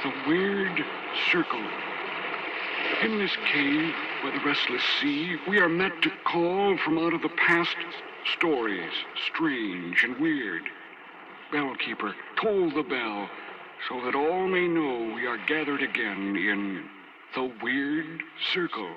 the weird circle. In this cave by the restless sea, we are met to call from out of the past stories, strange and weird. Bellkeeper, toll the bell, so that all may know we are gathered again in the weird circle.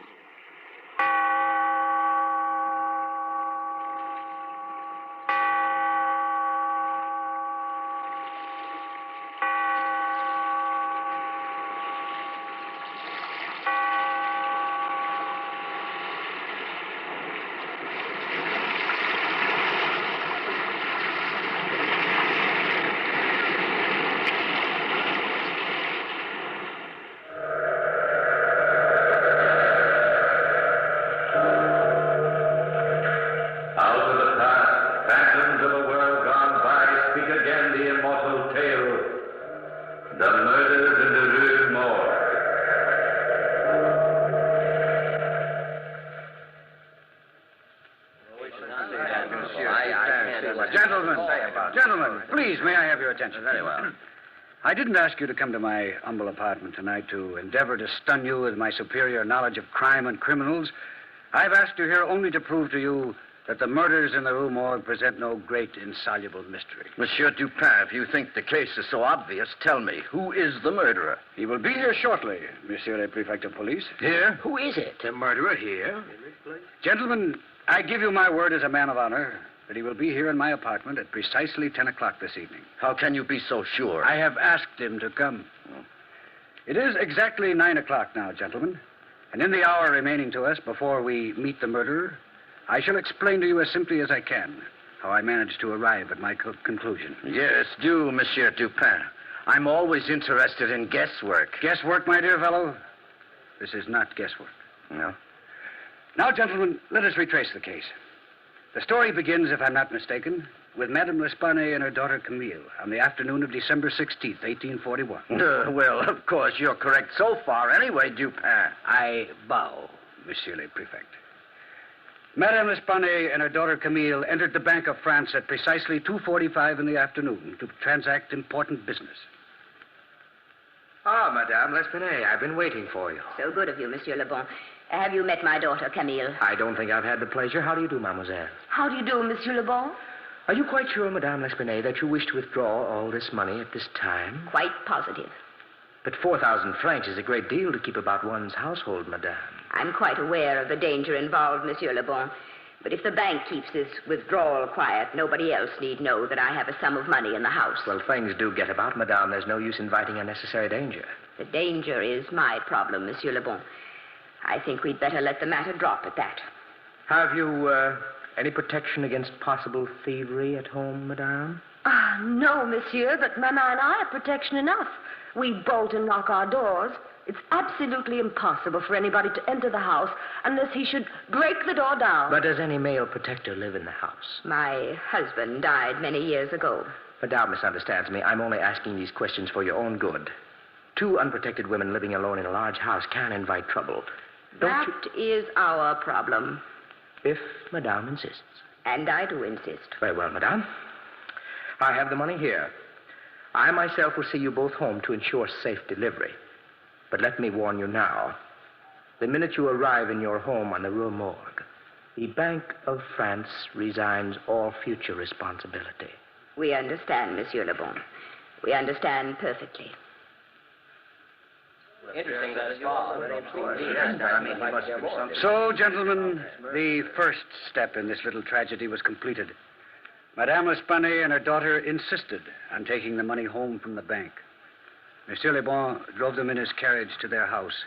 Gentlemen, please, may I have your attention? Very well. I didn't ask you to come to my humble apartment tonight to endeavor to stun you with my superior knowledge of crime and criminals. I've asked you here only to prove to you that the murders in the Rue Morgue present no great insoluble mystery. Monsieur Dupin, if you think the case is so obvious, tell me, who is the murderer? He will be here shortly, Monsieur le Prefect of Police. Here? Who is it? The murderer here? Gentlemen, I give you my word as a man of honor that he will be here in my apartment at precisely 10 o'clock this evening. How can you be so sure? I have asked him to come. It is exactly 9 o'clock now, gentlemen. And in the hour remaining to us before we meet the murderer, I shall explain to you as simply as I can how I managed to arrive at my conclusion. Yes, do, Monsieur Dupin. I'm always interested in guesswork. Guesswork, my dear fellow? This is not guesswork. No? Now, gentlemen, let us retrace the case. The story begins, if I'm not mistaken, with Madame L'Espanaye and her daughter Camille on the afternoon of December 16th, 1841. Well, of course, you're correct so far anyway, Dupin. I bow, Monsieur le Prefect. Madame L'Espanaye and her daughter Camille entered the Bank of France at precisely 2:45 in the afternoon to transact important business. Ah, Madame L'Espanaye, I've been waiting for you. So good of you, Monsieur Le Bon. Have you met my daughter, Camille? I don't think I've had the pleasure. How do you do, mademoiselle? How do you do, Monsieur Le Bon? Are you quite sure, Madame L'Espanaye, that you wish to withdraw all this money at this time? Quite positive. But 4,000 francs is a great deal to keep about one's household, Madame. I'm quite aware of the danger involved, Monsieur Le Bon. But if the bank keeps this withdrawal quiet, nobody else need know that I have a sum of money in the house. Well, things do get about, Madame. There's no use inviting unnecessary danger. The danger is my problem, Monsieur Le Bon. I think we'd better let the matter drop at that. Have you, any protection against possible thievery at home, Madame? No, monsieur, but Mama and I have protection enough. We bolt and lock our doors. It's absolutely impossible for anybody to enter the house unless he should break the door down. But does any male protector live in the house? My husband died many years ago. Madame misunderstands me. I'm only asking these questions for your own good. Two unprotected women living alone in a large house can invite trouble. That is our problem. If Madame insists. And I do insist. Very well, Madame. I have the money here. I myself will see you both home to ensure safe delivery. But let me warn you now. The minute you arrive in your home on the Rue Morgue, the Bank of France resigns all future responsibility. We understand, Monsieur Le Bon. We understand perfectly. Interesting that it's fall. So, gentlemen, the first step in this little tragedy was completed. Madame L'Espanaye and her daughter insisted on taking the money home from the bank. Monsieur Le Bon drove them in his carriage to their house,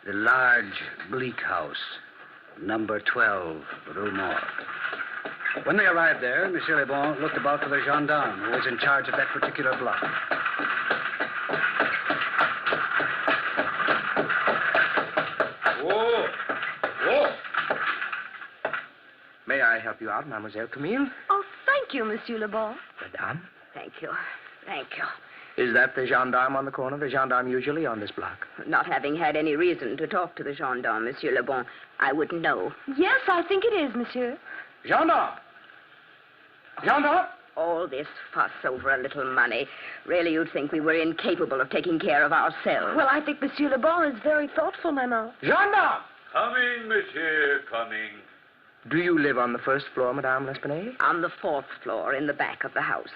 the large, bleak house, number 12, Rue Morgue. When they arrived there, Monsieur Le Bon looked about for the gendarme who was in charge of that particular block. May I help you out, Mademoiselle Camille? Oh, thank you, Monsieur Le Bon. Madame? Thank you. Thank you. Is that the gendarme on the corner? The gendarme usually on this block? Not having had any reason to talk to the gendarme, Monsieur Le Bon, I wouldn't know. Yes, I think it is, monsieur. Gendarme! Gendarme! All this fuss over a little money. Really, you'd think we were incapable of taking care of ourselves. Well, I think Monsieur Le Bon is very thoughtful, Maman. Gendarme! Coming, monsieur, coming. Do you live on the first floor, Madame L'Espanaye? On the 4th floor, in the back of the house.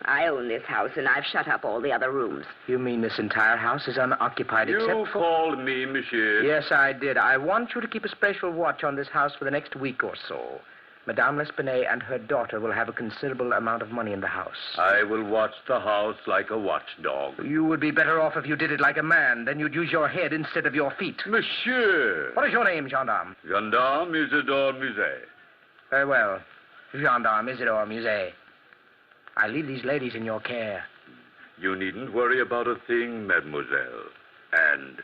I own this house, and I've shut up all the other rooms. You mean this entire house is unoccupied You except for... called me, monsieur. Yes, I did. I want you to keep a special watch on this house for the next week or so. Madame L'Espanaye and her daughter will have a considerable amount of money in the house. I will watch the house like a watchdog. You would be better off if you did it like a man. Then you'd use your head instead of your feet. Monsieur. What is your name, gendarme? Gendarme Isidore Musée. Very well. Gendarme Isidore Musée. I leave these ladies in your care. You needn't worry about a thing, mademoiselle. And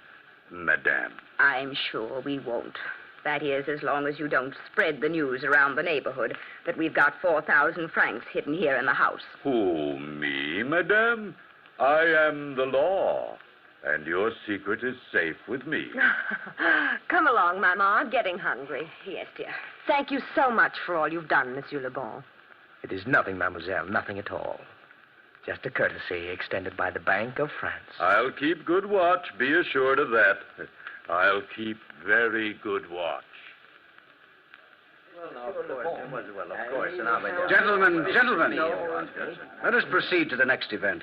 madame. I'm sure we won't. That is, as long as you don't spread the news around the neighborhood that we've got 4,000 francs hidden here in the house. Who, me, madame? I am the law. And your secret is safe with me. Come along, Maman. I'm getting hungry. Yes, dear. Thank you so much for all you've done, Monsieur Le Bon. It is nothing, mademoiselle, nothing at all. Just a courtesy extended by the Bank of France. I'll keep good watch, be assured of that. I'll keep very good watch. Gentlemen, let us proceed to the next event.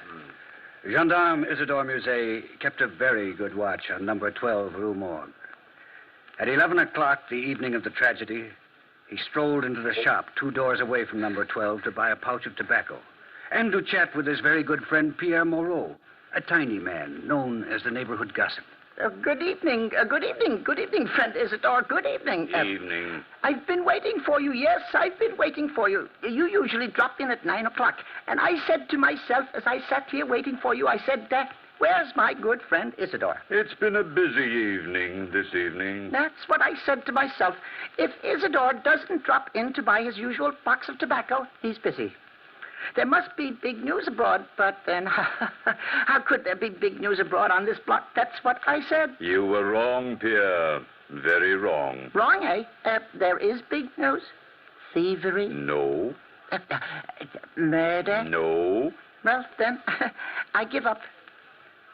Gendarme Isidore Musée kept a very good watch on number 12 Rue Morgue. At 11 o'clock the evening of the tragedy, he strolled into the shop 2 doors away from number 12 to buy a pouch of tobacco and to chat with his very good friend Pierre Moreau, a tiny man known as the neighborhood gossip. Good evening, friend Isidore. Good evening. Evening. I've been waiting for you. Yes, I've been waiting for you. You usually drop in at 9 o'clock. And I said to myself, as I sat here waiting for you, I said, where's my good friend Isidore? It's been a busy evening this evening. That's what I said to myself. If Isidore doesn't drop in to buy his usual box of tobacco, he's busy. There must be big news abroad, but then how could there be big news abroad on this block? That's what I said. You were wrong, Pierre. Very wrong. Wrong, eh? There is big news. Thievery? No. Murder? No. Well, then, I give up.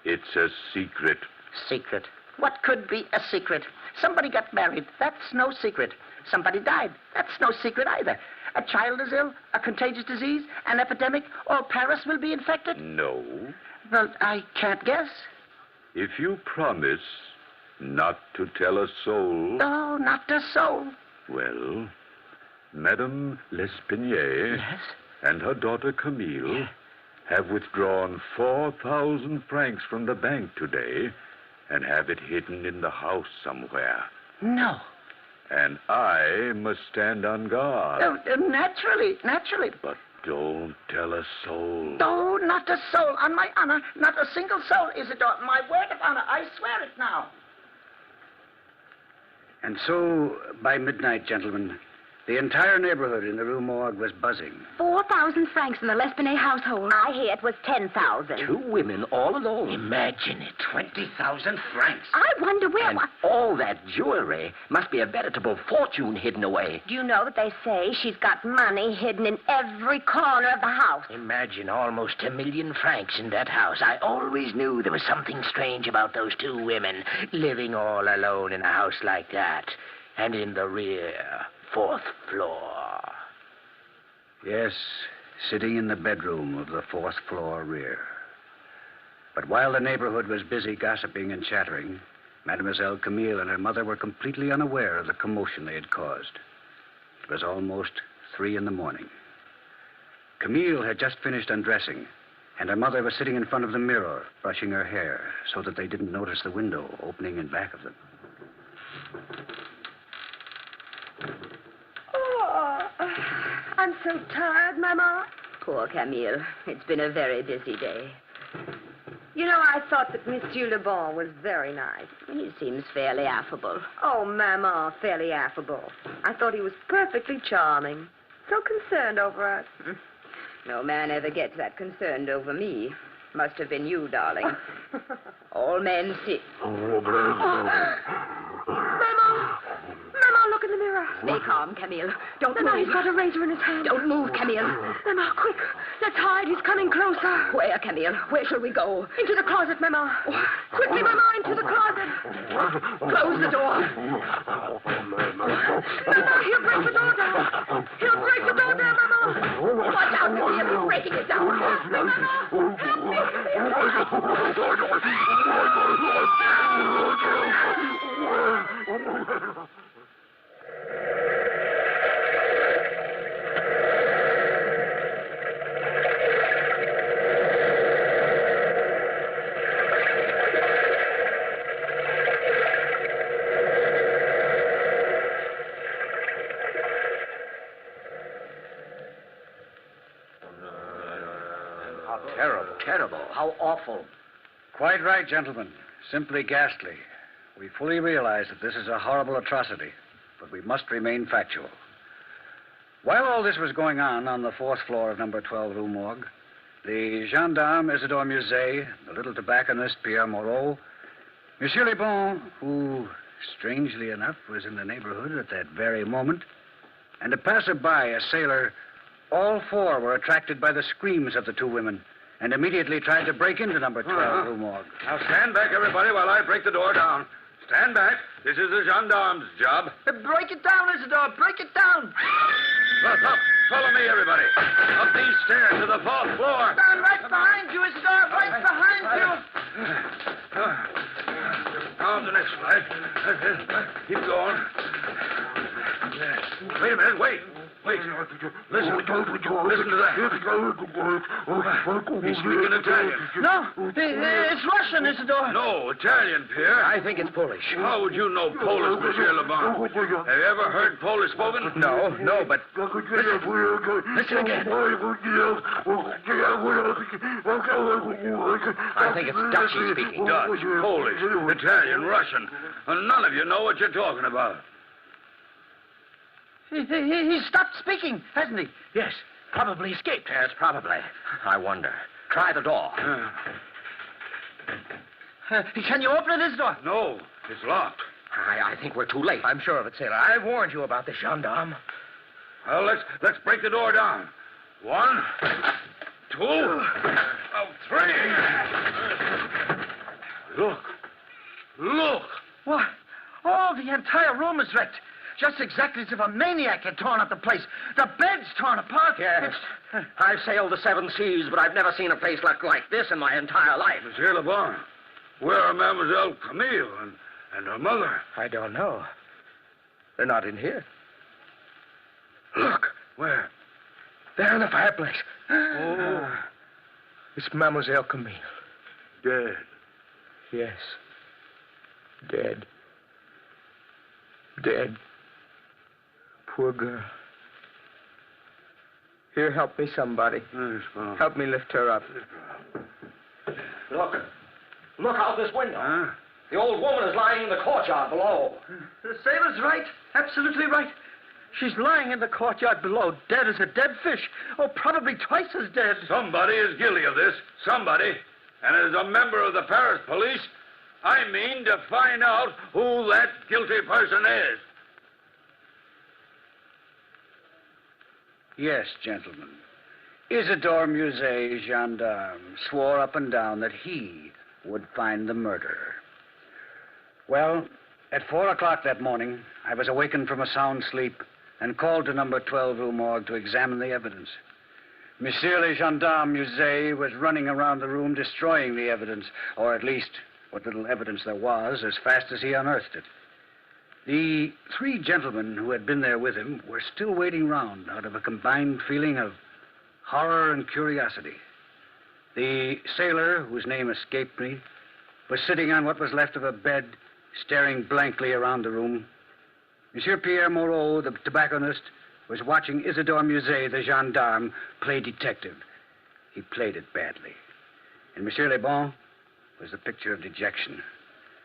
It's a secret. Secret? What could be a secret? Somebody got married. That's no secret. Somebody died. That's no secret either. A child is ill, a contagious disease, an epidemic, or Paris will be infected? No. Well, I can't guess. If you promise not to tell a soul... No, not a soul. Well, Madame L'Espanaye and her daughter Camille have withdrawn 4,000 francs from the bank today and have it hidden in the house somewhere. No. And I must stand on guard. Naturally. But don't tell a soul. No, not a soul. On my honor, not a single soul, Isidore. My word of honor. I swear it now. And so, by midnight, gentlemen, the entire neighborhood in the Rue Morgue was buzzing. 4,000 francs in the L'Espanaye household. I hear it was 10,000. 2 women all alone. Imagine it. 20,000 francs. I wonder where... And all that jewelry must be a veritable fortune hidden away. Do you know that they say she's got money hidden in every corner of the house? Imagine almost 1 million francs in that house. I always knew there was something strange about those 2 women living all alone in a house like that. And in the rear, 4th floor. Yes, sitting in the bedroom of the 4th floor rear. But while the neighborhood was busy gossiping and chattering, Mademoiselle Camille and her mother were completely unaware of the commotion they had caused. It was almost 3 a.m. Camille had just finished undressing, and her mother was sitting in front of the mirror, brushing her hair, so that they didn't notice the window opening in back of them. Oh, I'm so tired, Mama. Poor Camille. It's been a very busy day. You know, I thought that Monsieur Le Bon was very nice. He seems fairly affable. Oh, Mama, fairly affable. I thought he was perfectly charming. So concerned over us. No man ever gets that concerned over me. Must have been you, darling. All men see... Mama, look in the mirror. Stay calm, Camille. Don't Mama, move. he's got a razor in his hand. Don't move, Camille. Mama, quick. Let's hide. He's coming closer. Where, Camille? Where shall we go? Into the closet, Mama. Quickly, Mama, into the closet. Close the door. Mama, he'll break the door down. He'll break the door down, Mama. Watch out, Camille. He's breaking it down. Help me, Mama. How terrible. Terrible. How awful. Quite right, gentlemen. Simply ghastly. We fully realize that this is a horrible atrocity, but we must remain factual. While all this was going on the fourth floor of number 12 Rue Morgue, the gendarme Isidore Musée, the little tobacconist Pierre Moreau, Monsieur Le Bon, who, strangely enough, was in the neighborhood at that very moment, and a passerby, a sailor, all four were attracted by the screams of the two women and immediately tried to break into number 12 Rue Morgue. Now stand back, everybody, while I break the door down. Stand back. This is the gendarme's job. Break it down, Isidore. Break it down. Up. Follow me, everybody. Up these stairs to the fourth floor. Down right behind you, Isidore. Right behind you. On the next flight. Keep going. Wait a minute. Wait. Listen to that. He's speaking Italian. No, it's Russian, Isidore. No, Italian, Pierre. I think it's Polish. How would you know Polish, Monsieur Le Bon? Have you ever heard Polish spoken? No, but listen again. I think it's Dutch he's speaking. Dutch, Polish, Italian, Russian. And none of you know what you're talking about. He stopped speaking, hasn't he? Yes, probably escaped. Yes, probably. I wonder. Try the door. Can you open it, Isidore? No, it's locked. I think we're too late. I'm sure of it, sailor. I warned you about the gendarme. Well, let's break the door down. 1, 2, 3. Look. What? Oh, the entire room is wrecked. Just exactly as if a maniac had torn up the place. The bed's torn apart. Yes. I've sailed the 7 seas, but I've never seen a place look like this in my entire life. Monsieur Le Bon, where are Mademoiselle Camille and her mother? I don't know. They're not in here. Look. Where? There in the fireplace. Oh. It's Mademoiselle Camille. Dead. Yes. Dead. Poor girl. Here, help me, somebody. Yes, Mom. Help me lift her up. Look out this window. Huh? The old woman is lying in the courtyard below. The sailor's right. Absolutely right. She's lying in the courtyard below, dead as a dead fish. Oh, probably twice as dead. Somebody is guilty of this. Somebody. And as a member of the Paris police, I mean to find out who that guilty person is. Yes, gentlemen. Isidore Musée, gendarme, swore up and down that he would find the murderer. Well, at 4 o'clock that morning, I was awakened from a sound sleep and called to number 12 Rue Morgue to examine the evidence. Monsieur le Gendarme Musée was running around the room destroying the evidence, or at least what little evidence there was, as fast as he unearthed it. The 3 gentlemen who had been there with him were still waiting round out of a combined feeling of horror and curiosity. The sailor, whose name escaped me, was sitting on what was left of a bed, staring blankly around the room. Monsieur Pierre Moreau, the tobacconist, was watching Isidore Musée, the gendarme, play detective. He played it badly. And Monsieur Le Bon was the picture of dejection.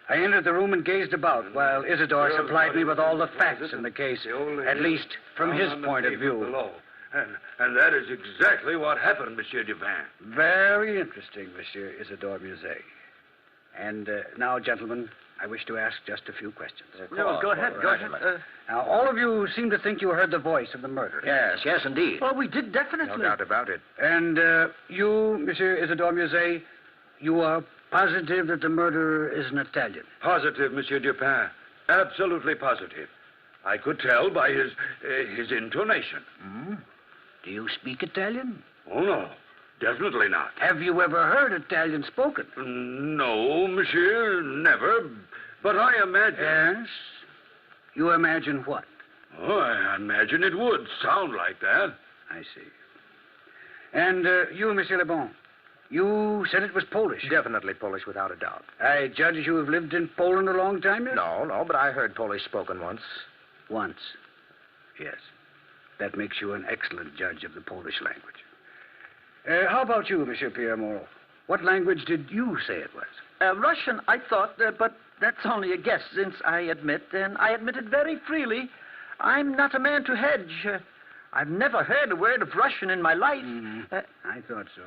I entered the room and gazed about while Isidore supplied me with all the facts in the case, at least from his point of view. Below. And that is exactly what happened, Monsieur Dupin. Very interesting, Monsieur Isidore Musée. And now, gentlemen, I wish to ask just a few questions. No, go ahead. Now, all of you seem to think you heard the voice of the murderer. Yes, indeed. Well, we did definitely. No doubt about it. And you, Monsieur Isidore Musée, you are positive that the murderer is an Italian? Positive, Monsieur Dupin. Absolutely positive. I could tell by his intonation. Do you speak Italian? Oh, no. Definitely not. Have you ever heard Italian spoken? No, monsieur, never. But I imagine... Yes? You imagine what? Oh, I imagine it would sound like that. I see. And you, Monsieur Le Bon, you said it was Polish. Definitely Polish, without a doubt. I judge you have lived in Poland a long time now? No, but I heard Polish spoken once. Once. Yes. That makes you an excellent judge of the Polish language. How about you, Monsieur Pierre Moreau? What language did you say it was? Russian, I thought, but that's only a guess, since I admit, and I admit it very freely, I'm not a man to hedge. I've never heard a word of Russian in my life. I thought so.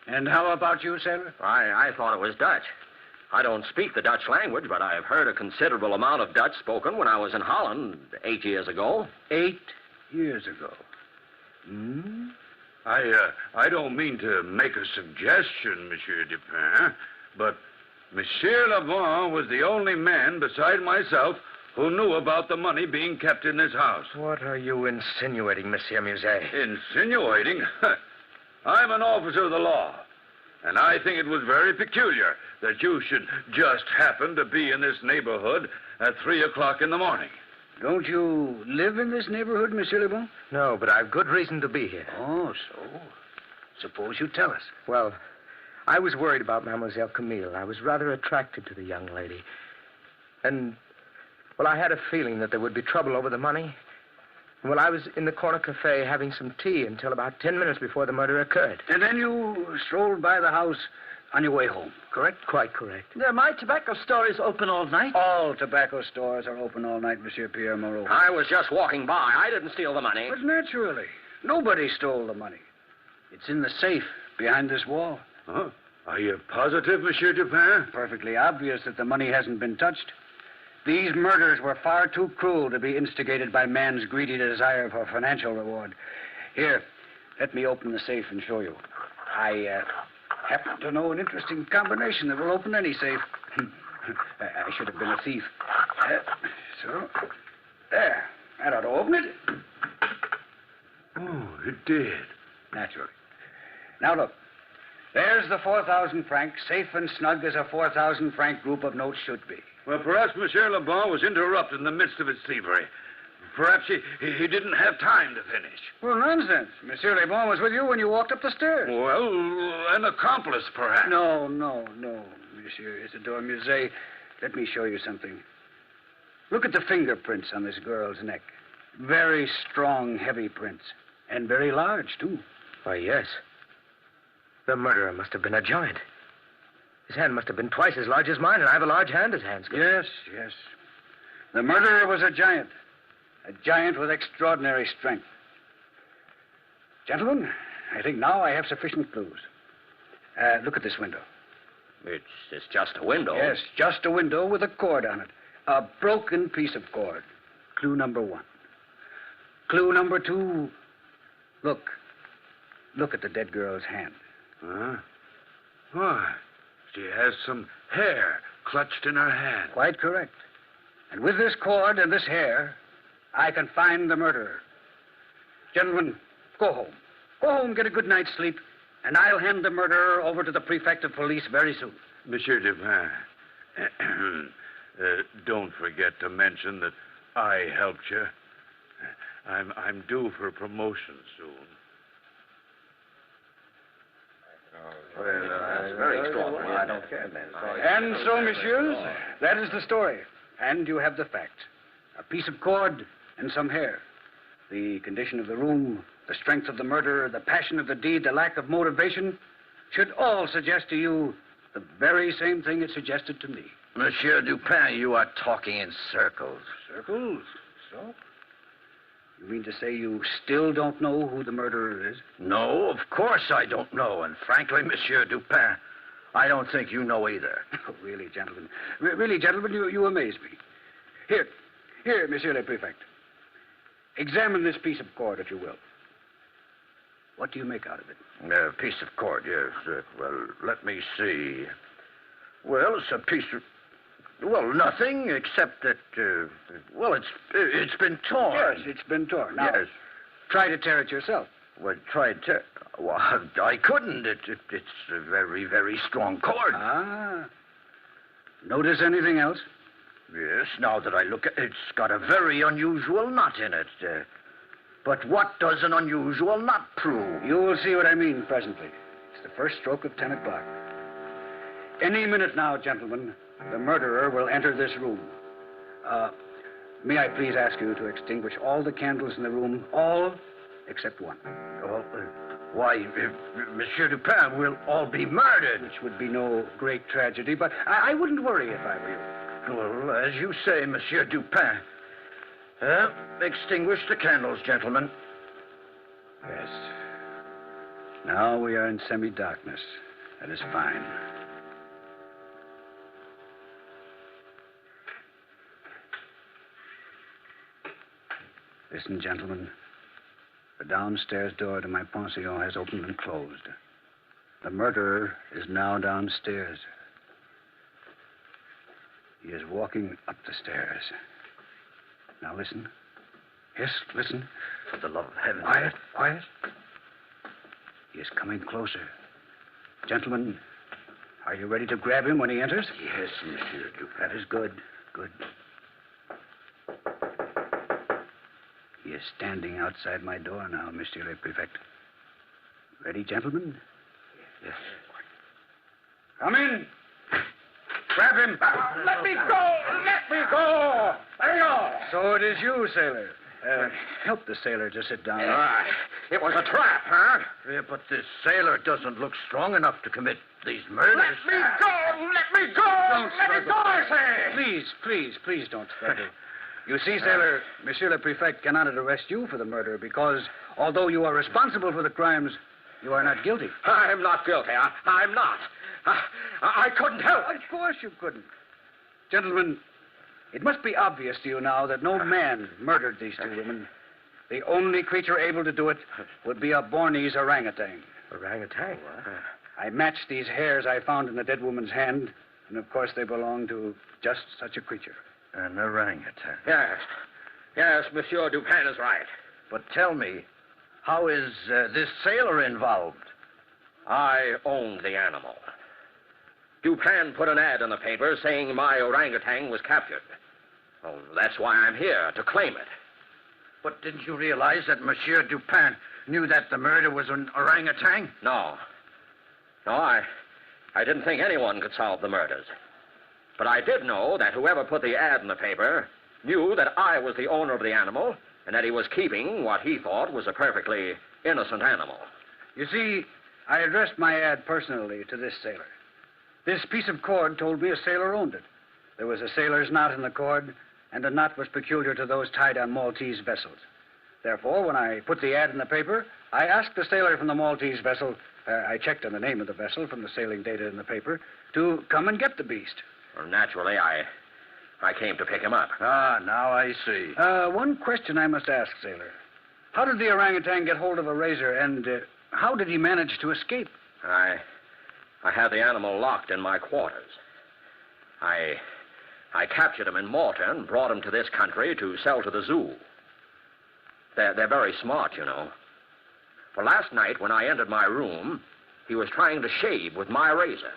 And how about you, Sailor? I thought it was Dutch. I don't speak the Dutch language, but I've heard a considerable amount of Dutch spoken when I was in Holland 8 years ago. 8 years ago. I don't mean to make a suggestion, Monsieur Dupin, but Monsieur Le Bon was the only man beside myself who knew about the money being kept in this house. What are you insinuating, Monsieur Musée? Insinuating? I'm an officer of the law, and I think it was very peculiar that you should just happen to be in this neighborhood at 3 o'clock in the morning. Don't you live in this neighborhood, Monsieur Le Bon? No, but I've good reason to be here. Oh, so? Suppose you tell us. Well, I was worried about Mademoiselle Camille. I was rather attracted to the young lady. And, well, I had a feeling that there would be trouble over the money. Well, I was in the corner cafe having some tea until about 10 minutes before the murder occurred. And then you strolled by the house on your way home, correct? Quite correct. My tobacco store is open all night. All tobacco stores are open all night, Monsieur Pierre Moreau. I was just walking by. I didn't steal the money. But naturally. Nobody stole the money. It's in the safe behind this wall. Huh? Are you positive, Monsieur Dupin? Perfectly obvious that the money hasn't been touched. These murders were far too cruel to be instigated by man's greedy desire for financial reward. Here, let me open the safe and show you. I happen to know an interesting combination that will open any safe. I should have been a thief. So, there. That ought to open it. Oh, it did. Naturally. Now, look. There's the 4,000 francs, safe and snug as a 4,000 franc group of notes should be. Well, perhaps Monsieur Le Bon was interrupted in the midst of his thievery. Perhaps he didn't have time to finish. Well, nonsense. Monsieur Le Bon was with you when you walked up the stairs. Well, an accomplice, perhaps. No, Monsieur Isidore Musée. Let me show you something. Look at the fingerprints on this girl's neck. Very strong, heavy prints. And very large, too. Why, yes. The murderer must have been a giant. His hand must have been twice as large as mine, and I have a large hand as hands go. Yes. The murderer was a giant. A giant with extraordinary strength. Gentlemen, I think now I have sufficient clues. Look at this window. It's just a window. Yes, just a window with a cord on it. A broken piece of cord. Clue number 1. Clue number 2. Look at the dead girl's hand. Huh? Why? She has some hair clutched in her hand. Quite correct. And with this cord and this hair, I can find the murderer. Gentlemen, go home. Go home, get a good night's sleep, and I'll hand the murderer over to the prefect of police very soon. Monsieur Dupin, don't forget to mention that I helped you. I'm due for a promotion soon. That's very extraordinary. I don't care, man. And so, messieurs, that is the story. And you have the facts. A piece of cord and some hair. The condition of the room, the strength of the murderer, the passion of the deed, the lack of motivation should all suggest to you the very same thing it suggested to me. Monsieur Dupin, you are talking in circles. Circles? So? You mean to say you still don't know who the murderer is? No, of course I don't know. And frankly, Monsieur Dupin, I don't think you know either. Oh, really, gentlemen. Really, gentlemen, you amaze me. Here, Monsieur le Prefect. Examine this piece of cord, if you will. What do you make out of it? A piece of cord, yes. Well, let me see. Well, it's a piece of... Well, nothing except that, well, it's been torn. Yes, it's been torn. Now, yes. Try to tear it yourself. Well, tried to... Well, I couldn't. It's a very, very strong cord. Ah. Notice anything else? Yes, now that I look at it, it's got a very unusual knot in it. But what does an unusual knot prove? You will see what I mean presently. It's the first stroke of 10 o'clock. Any minute now, gentlemen, the murderer will enter this room. May I please ask you to extinguish all the candles in the room, all except one. Well, why, Monsieur Dupin, we'll all be murdered. Which would be no great tragedy, but I wouldn't worry if I were you. Well, as you say, Monsieur Dupin. Extinguish the candles, gentlemen. Yes. Now we are in semi-darkness. That is fine. Listen, gentlemen. The downstairs door to my pension has opened and closed. The murderer is now downstairs. He is walking up the stairs. Now listen. Yes, listen. For the love of heaven. Quiet, quiet. He is coming closer. Gentlemen, are you ready to grab him when he enters? Yes, Monsieur Dupin. That is good, good. He is standing outside my door now, Monsieur le Prefect. Ready, gentlemen? Yes. Come in. Grab him. Let me go! Let me go! Let me go! So it is you, sailor. Help the sailor to sit down. It was a trap, huh? Yeah, but this sailor doesn't look strong enough to commit these murders. Let me go! Let me go! Don't Let me struggle. go, I say! Please don't struggle. You see, sailor, Monsieur le Prefect cannot arrest you for the murder because, although you are responsible for the crimes, you are not guilty. I'm not guilty. I'm not. I couldn't help it. Of course you couldn't. Gentlemen, it must be obvious to you now that no man murdered these two women. The only creature able to do it would be a Bornese orangutan. Orangutan? I matched these hairs I found in the dead woman's hand, and of course they belong to just such a creature. An orangutan. Yes. Yes, Monsieur Dupin is right. But tell me, how is this sailor involved? I owned the animal. Dupin put an ad in the paper saying my orangutan was captured. Well, that's why I'm here, to claim it. But didn't you realize that Monsieur Dupin knew that the murder was an orangutan? No, I didn't think anyone could solve the murders. But I did know that whoever put the ad in the paper knew that I was the owner of the animal and that he was keeping what he thought was a perfectly innocent animal. You see, I addressed my ad personally to this sailor. This piece of cord told me a sailor owned it. There was a sailor's knot in the cord, and the knot was peculiar to those tied on Maltese vessels. Therefore, when I put the ad in the paper, I asked the sailor from the Maltese vessel, I checked on the name of the vessel from the sailing data in the paper, to come and get the beast. Well, naturally, I came to pick him up. Ah, now I see. One question I must ask, sailor. How did the orangutan get hold of a razor, and how did he manage to escape? I had the animal locked in my quarters. I captured him in Malta and brought him to this country to sell to the zoo. They're very smart, you know. For last night, when I entered my room, he was trying to shave with my razor.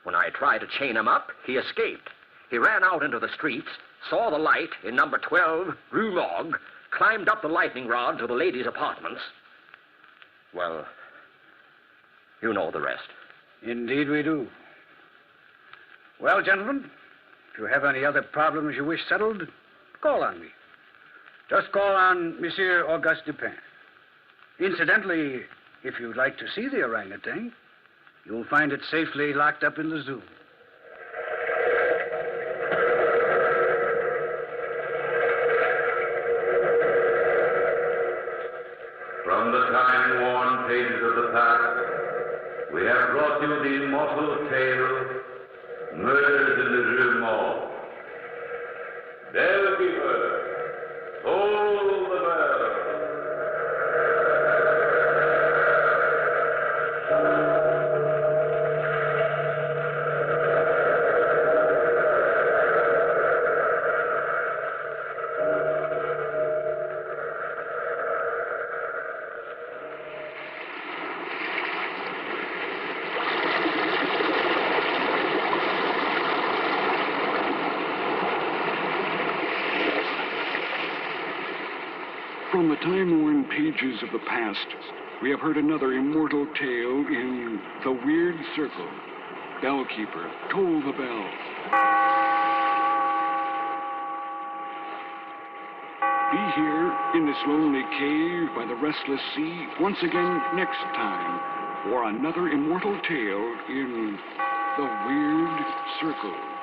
When I tried to chain him up, he escaped. He ran out into the streets, saw the light in number 12, Rue Morgue, climbed up the lightning rod to the ladies' apartments. Well, you know the rest. Indeed we do. Well, gentlemen, if you have any other problems you wish settled, call on me. Just call on Monsieur Auguste Dupin. Incidentally, if you'd like to see the orangutan, you'll find it safely locked up in the zoo. From the time-worn pages of the past, we have brought you the immortal tale, Murder in the Rue Morgue. Bellkeeper, toll the bell. From the time-worn pages of the past, we have heard another immortal tale in The Weird Circle. Bellkeeper, toll the bell. Be here in this lonely cave by the restless sea once again next time for another immortal tale in The Weird Circle.